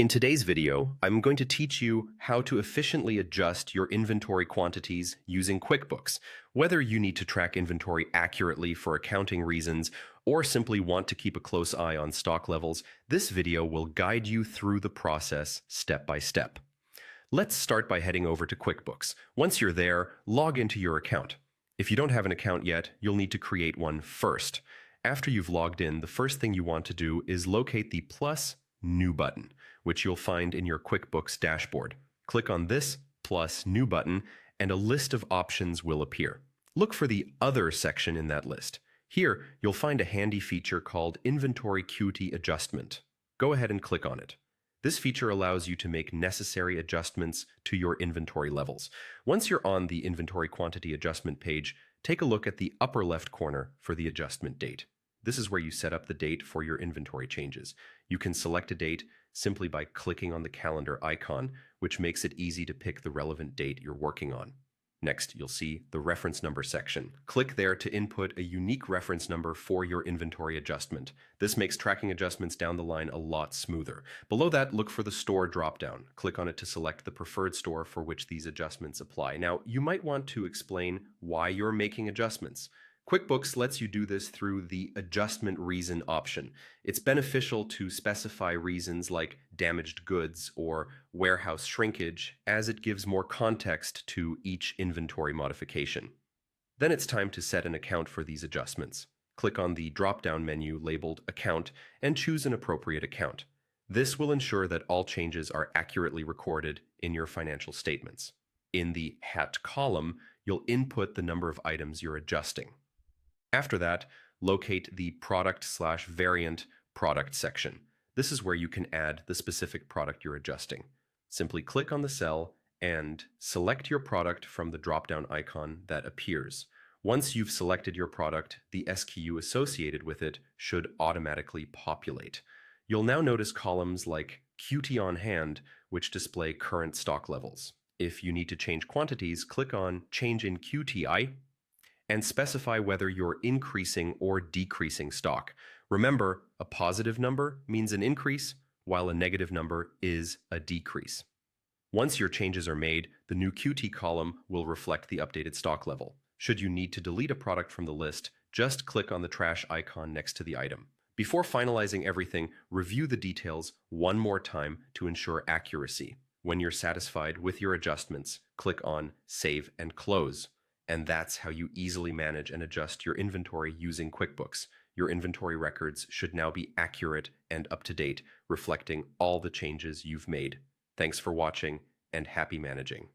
In today's video, I'm going to teach you how to efficiently adjust your inventory quantities using QuickBooks. Whether you need to track inventory accurately for accounting reasons or simply want to keep a close eye on stock levels, this video will guide you through the process step by step. Let's start by heading over to QuickBooks. Once you're there, log into your account. If you don't have an account yet, you'll need to create one first. After you've logged in, the first thing you want to do is locate the plus New button, which you'll find in your QuickBooks dashboard. Click on this plus New button and a list of options will appear. Look for the Other section in that list. Here, you'll find a handy feature called Inventory Quantity Adjustment. Go ahead and click on it. This feature allows you to make necessary adjustments to your inventory levels. Once you're on the Inventory Quantity Adjustment page, take a look at the upper left corner for the adjustment date. This is where you set up the date for your inventory changes. You can select a date simply by clicking on the calendar icon, which makes it easy to pick the relevant date you're working on. Next, you'll see the reference number section. Click there to input a unique reference number for your inventory adjustment. This makes tracking adjustments down the line a lot smoother. Below that, look for the Store dropdown. Click on it to select the preferred store for which these adjustments apply. Now, you might want to explain why you're making adjustments. QuickBooks lets you do this through the Adjustment Reason option. It's beneficial to specify reasons like damaged goods or warehouse shrinkage, as it gives more context to each inventory modification. Then it's time to set an account for these adjustments. Click on the drop-down menu labeled Account and choose an appropriate account. This will ensure that all changes are accurately recorded in your financial statements. In the Hat column, you'll input the number of items you're adjusting. After that, locate the Product/Variant Product section. This is where you can add the specific product you're adjusting. Simply click on the cell and select your product from the drop-down icon that appears. Once you've selected your product, the SKU associated with it should automatically populate. You'll now notice columns like QT on hand, which display current stock levels. If you need to change quantities, click on Change in QTI and specify whether you're increasing or decreasing stock. Remember, a positive number means an increase, while a negative number is a decrease. Once your changes are made, the new QT column will reflect the updated stock level. Should you need to delete a product from the list, just click on the trash icon next to the item. Before finalizing everything, review the details one more time to ensure accuracy. When you're satisfied with your adjustments, click on Save and Close. And that's how you easily manage and adjust your inventory using QuickBooks. Your inventory records should now be accurate and up to date, reflecting all the changes you've made. Thanks for watching and happy managing.